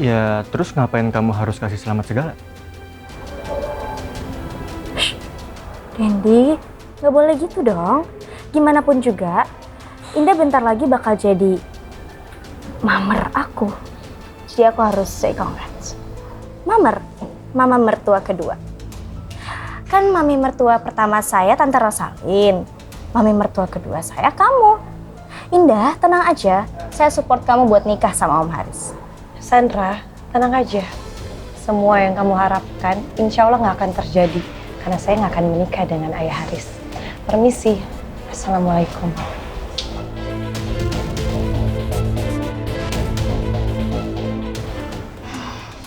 Ya, terus ngapain kamu harus kasih selamat segala? Dendi, gak boleh gitu dong. Gimana pun juga, Indah bentar lagi bakal jadi mamer aku. Jadi aku harus say congrats. Mama mertua kedua. Kan mami mertua pertama saya Tante Rosalin. Mami mertua kedua saya kamu. Indah, tenang aja. Saya support kamu buat nikah sama Om Haris. Sandra, tenang aja. Semua yang kamu harapkan, insya Allah nggak akan terjadi. Karena saya nggak akan menikah dengan Ayah Haris. Permisi. Assalamualaikum.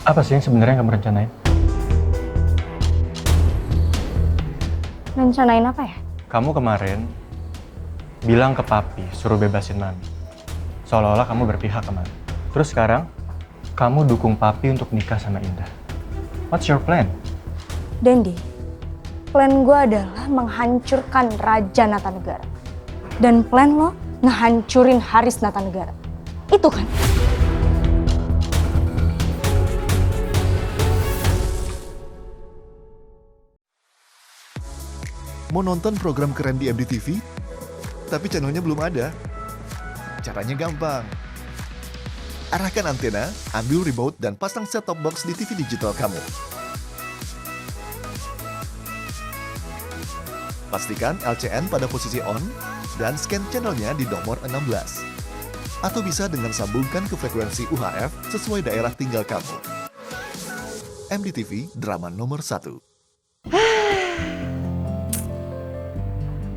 Apa sih yang sebenarnya kamu rencanain? Rencanain apa ya? Kamu kemarin bilang ke papi suruh bebasin mami. Seolah-olah kamu berpihak ke mami. Terus sekarang, kamu dukung papi untuk nikah sama Indah. What's your plan? Dendi, plan gue adalah menghancurkan Raja Natanegara. Dan plan lo ngehancurin Haris Natanegara. Itu kan? Mau nonton program keren di MDTV? Tapi channelnya belum ada? Caranya gampang. Arahkan antena, ambil remote, dan pasang set-top box di TV digital kamu. Pastikan LCN pada posisi on dan scan channelnya di nomor 16. Atau bisa dengan sambungkan ke frekuensi UHF sesuai daerah tinggal kamu. MDTV, drama nomor 1.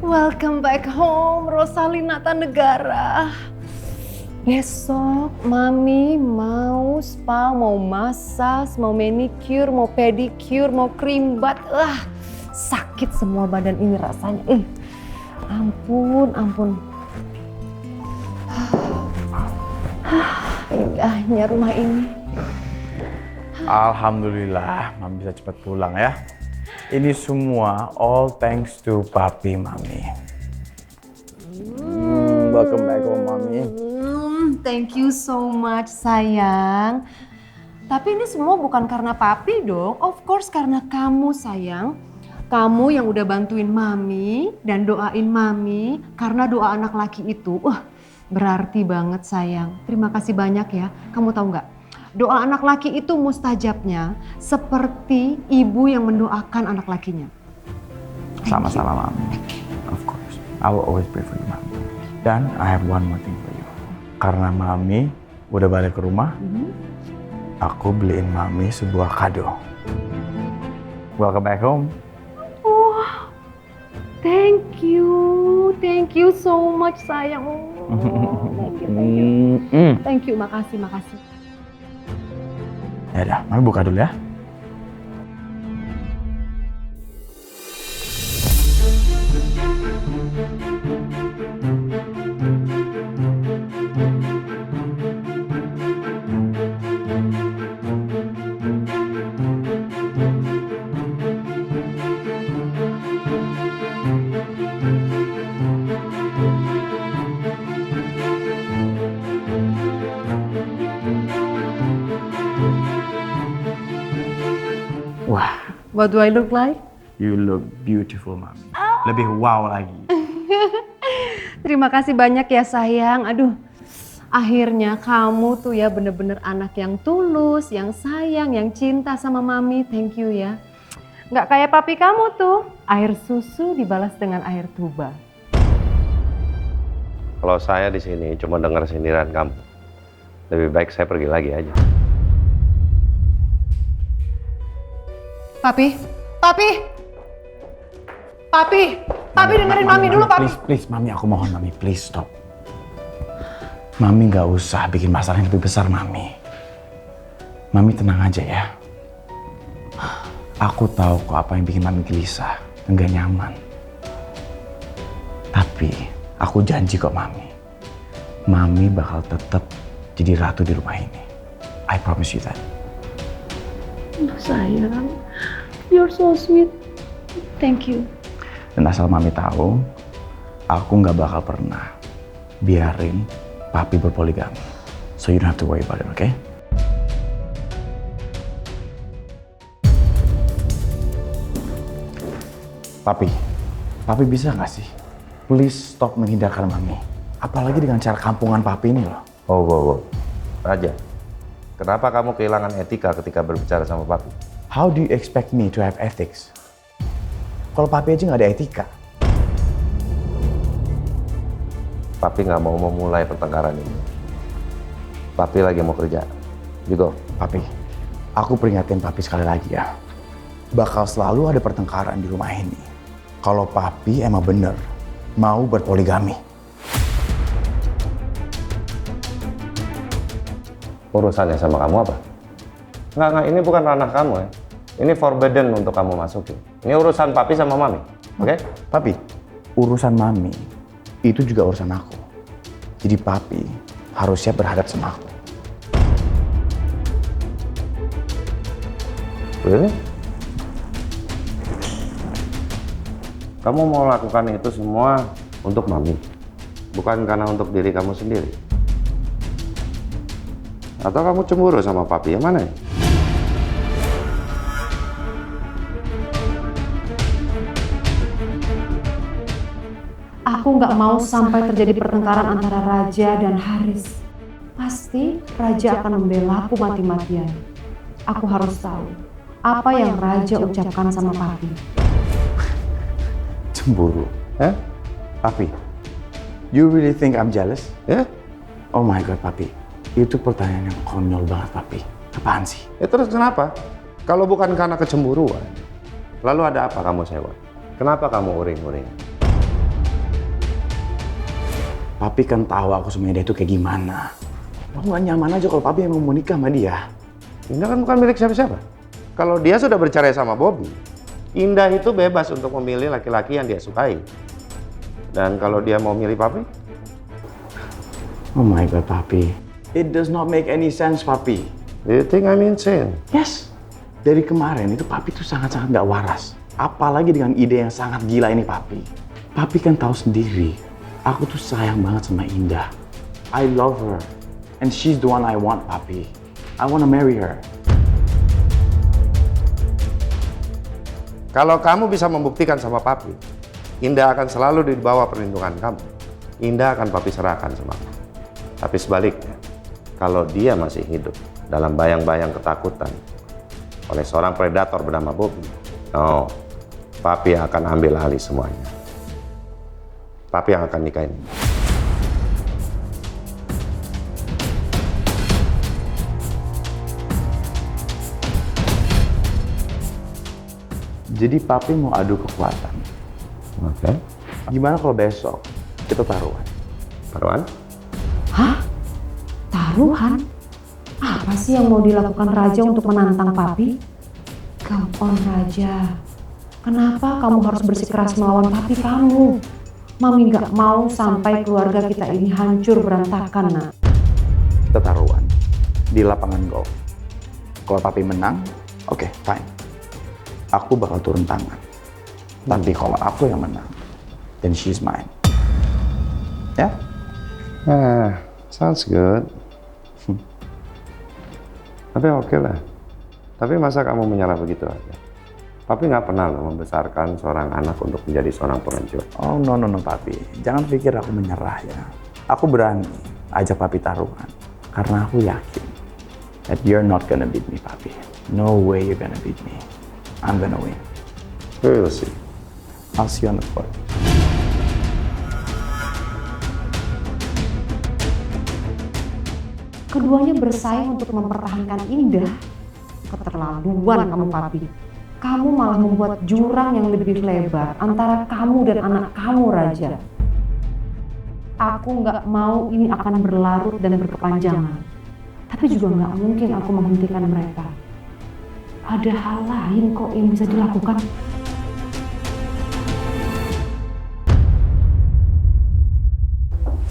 Welcome back home, Rosalina Tanegara. Besok Mami mau spa, mau massage, mau manicure, mau pedicure, mau cream bath. Sakit semua badan ini rasanya. Ampun. Indahnya rumah ini. Alhamdulillah, Mami bisa cepat pulang ya. Ini semua all thanks to Papi, Mami. Welcome back home, Mami. Thank you so much, sayang. Tapi ini semua bukan karena Papi dong. Of course karena kamu, sayang. Kamu yang udah bantuin Mami dan doain Mami. Karena doa anak laki itu, berarti banget, sayang. Terima kasih banyak ya. Kamu tahu nggak? Doa anak laki itu mustajabnya seperti ibu yang mendoakan anak lakinya. Sama-sama, Mami. Of course. I will always pray for you, Mami. Dan I have one more thing for you. Karena Mami udah balik ke rumah, aku beliin Mami sebuah kado. Welcome back home. Wah, thank you so much, sayang. Thank you, makasih. Ya udah, Mami buka dulu ya. Wah, What do I look like? you look beautiful, Mami. Lebih wow lagi. Terima kasih banyak ya, sayang. Aduh, akhirnya kamu tuh ya bener-bener anak yang tulus, yang sayang, yang cinta sama Mami. Thank you ya. Nggak kayak papi kamu tuh, air susu dibalas dengan air tuba. Kalau saya di sini cuma dengar sindiran kamu, lebih baik saya pergi lagi aja. Papi dengerin Mami dulu, Papi. Please, Mami, aku mohon, Mami, please stop. Mami nggak usah bikin masalah yang lebih besar, Mami. Mami tenang aja ya. Aku tahu kok apa yang bikin Mami gelisah, nggak nyaman. Tapi aku janji kok, Mami bakal tetap jadi ratu di rumah ini. I promise you that. Sayang, you're so sweet. Thank you. Dan asal Mami tahu, aku nggak bakal pernah biarin Papi berpoligami. So you don't have to worry about it, okay? Papi bisa nggak sih? Please stop menghindarkan Mami. Apalagi dengan cara kampungan Papi ini loh. Oh. Raja, kenapa kamu kehilangan etika ketika berbicara sama Papi? How do you expect me to have ethics? Kalau Papi aja nggak ada etika. Papi nggak mau memulai pertengkaran ini. Papi lagi mau kerja. Juga. Papi, aku peringatin Papi sekali lagi ya. Bakal selalu ada pertengkaran di rumah ini. Kalau Papi emang bener mau berpoligami. Urusannya sama kamu apa? Nggak, ini bukan ranah kamu ya. Ini forbidden untuk kamu masukin. Ini urusan Papi sama Mami, oke? Papi, urusan Mami itu juga urusan aku. Jadi Papi harus siap berhadap sama aku. Really? Kamu mau lakukan itu semua untuk Mami, bukan karena untuk diri kamu sendiri. Atau kamu cemburu sama Papi, yang mana ya? Aku nggak mau sampai terjadi pertengkaran antara Raja dan Haris. Pasti Raja akan membela aku mati-matian. Aku harus tahu apa yang Raja ucapkan sama Papi. Cemburu? Papi, you really think I'm jealous? Oh my God, Papi. Itu pertanyaan yang konyol banget, Papi. Apaan sih? Ya terus kenapa? Kalau bukan karena kecemburuan, lalu ada apa kamu sewa? Kenapa kamu uring-uring? Papi kan tahu aku sama Indah itu kayak gimana. Aku gak nyaman aja kalau Papi emang mau nikah sama dia. Indah kan bukan milik siapa-siapa. Kalau dia sudah bercerai sama Bobby, Indah itu bebas untuk memilih laki-laki yang dia sukai. Dan kalau dia mau milih Papi? Oh my God, Papi. It does not make any sense, Papi. Do you think I'm insane? Yes. Dari kemarin itu Papi tuh sangat-sangat gak waras. Apalagi dengan ide yang sangat gila ini, Papi. Papi kan tahu sendiri, aku tuh sayang banget sama Indah. I love her. And she's the one I want, Papi. I want to marry her. Kalau kamu bisa membuktikan sama Papi, Indah akan selalu di bawah perlindungan kamu. Indah akan Papi serahkan sama kamu. Tapi sebaliknya, kalau dia masih hidup dalam bayang-bayang ketakutan oleh seorang predator bernama Bobby, no, Papi akan ambil alih semuanya. Papi yang akan nikahin Indah. Jadi Papi mau adu kekuatan. Oke. Gimana kalau besok kita taruhan? Taruhan? Hah? Taruhan? Apa sih yang mau dilakukan Raja untuk menantang Papi? Come on Raja. Kenapa kamu harus bersikeras melawan Papi kamu? Mami nggak mau sampai keluarga kita ini hancur berantakan, Nak. Kita taruhan di lapangan golf. Kalau Papi menang, oke, fine. Aku bakal turun tangan. Tapi kalau aku yang menang, then she's mine. Ya? Sounds good. Tapi oke lah. Tapi masa kamu menyerah begitu aja? Papi nggak pernah loh membesarkan seorang anak untuk menjadi seorang pengecut. Oh no, Papi. Jangan pikir aku menyerah ya. Aku berani ajak Papi taruhan. Karena aku yakin that you're not gonna beat me, Papi. No way you're gonna beat me. I'm gonna win. We'll see. I'll see you on the court. Keduanya bersaing untuk mempertahankan Indah. Keterlaluan kamu, Papi. Kamu malah membuat jurang yang lebih lebar antara kamu dan anak kamu, Raja. Aku nggak mau ini akan berlarut dan berkepanjangan. Tapi juga nggak mungkin aku menghentikan mereka. Ada hal lain kok yang bisa dilakukan.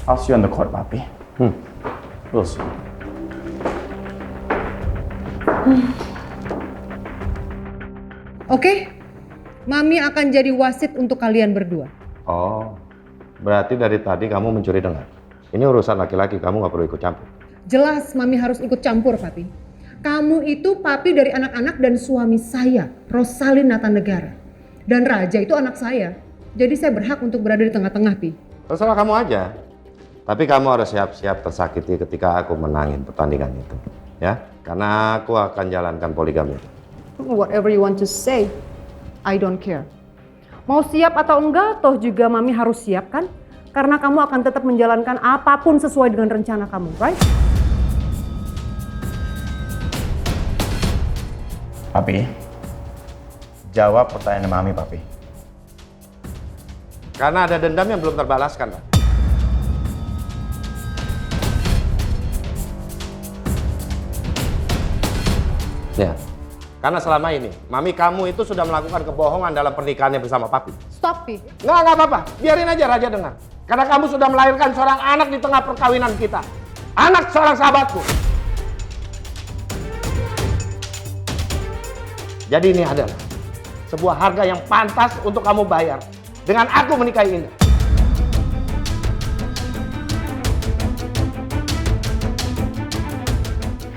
I'll see you on the court, Papi. We'll see. Oke, Mami akan jadi wasit untuk kalian berdua. Oh, berarti dari tadi kamu mencuri dengar. Ini urusan laki-laki, kamu nggak perlu ikut campur. Jelas Mami harus ikut campur, Papi. Kamu itu papi dari anak-anak dan suami saya, Rosalin Natanegara. Dan Raja itu anak saya. Jadi saya berhak untuk berada di tengah-tengah, Pi. Terserah kamu aja. Tapi kamu harus siap-siap tersakiti ketika aku menangin pertandingan itu. Ya, karena aku akan jalankan poligami. Whatever you want to say, I don't care. Mau siap atau enggak, toh juga Mami harus siap kan? Karena kamu akan tetap menjalankan apapun sesuai dengan rencana kamu, right? Papi, jawab pertanyaan Mami, Papi. Karena ada dendam yang belum terbalaskan, Pak. Ya, karena selama ini Mami kamu itu sudah melakukan kebohongan dalam pernikahannya bersama Papi. Stop, Pi. Nggak apa-apa. Biarin aja Raja dengar. Karena kamu sudah melahirkan seorang anak di tengah perkawinan kita. Anak seorang sahabatku. Jadi ini adalah sebuah harga yang pantas untuk kamu bayar dengan aku menikahi Indah.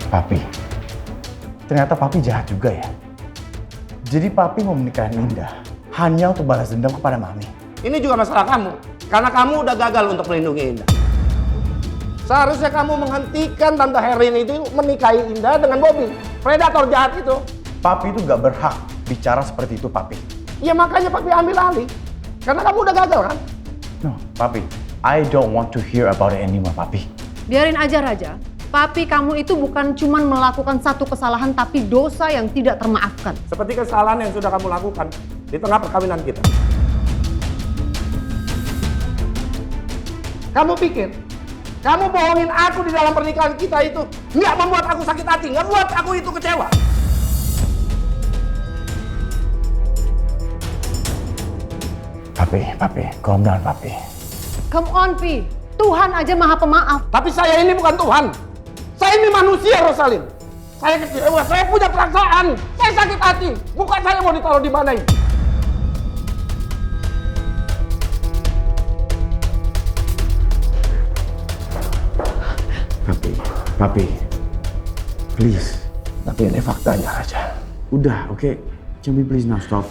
Papi, ternyata Papi jahat juga ya. Jadi Papi mau menikahi Indah hanya untuk balas dendam kepada Mami. Ini juga masalah kamu, karena kamu udah gagal untuk melindungi Indah. Seharusnya kamu menghentikan Tante Herin itu menikahi Indah dengan Bobby, predator jahat itu. Papi itu gak berhak bicara seperti itu, Papi. Ya makanya Papi ambil alih. Karena kamu udah gagal kan? No, Papi. I don't want to hear about it anymore, Papi. Biarin aja Raja. Papi kamu itu bukan cuman melakukan satu kesalahan tapi dosa yang tidak termaafkan. Seperti kesalahan yang sudah kamu lakukan di tengah perkawinan kita. Kamu pikir, kamu bohongin aku di dalam pernikahan kita itu nggak membuat aku sakit hati, nggak buat aku itu kecewa. Papi, calm down, Papi. Come on, Pi. Tuhan aja maha pemaaf. Tapi saya ini bukan Tuhan. Saya ini manusia, Rosalin. Saya kecewa, saya punya perasaan. Saya sakit hati. Muka saya mau ditaruh di mana ini? Papi. Please. Tapi ini faktanya aja. Udah, oke. Can we please now stop?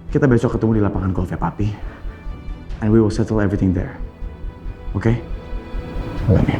Kita besok ketemu di lapangan golf ya, Papi. And we will settle everything there. Oke? Oke.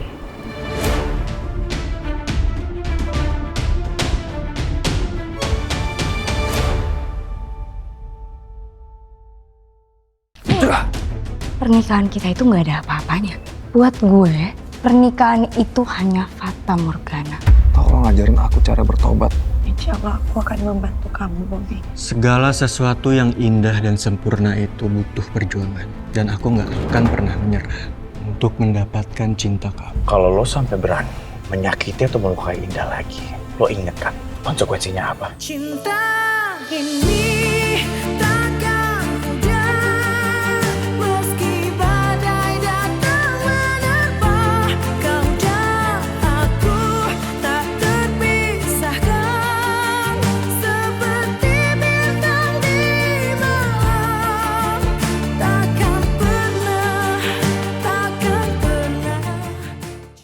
Pernikahan kita itu nggak ada apa-apanya. Buat gue, pernikahan itu hanya fata morgana. Tolong ajarin aku cara bertobat. Insya Allah aku akan membantu kamu, Bobby. Segala sesuatu yang indah dan sempurna itu butuh perjuangan. Dan aku nggak akan pernah menyerah untuk mendapatkan cinta kamu. Kalau lo sampai berani menyakiti atau melukai Indah lagi, lo inget kan konsekuensinya apa? Cinta ini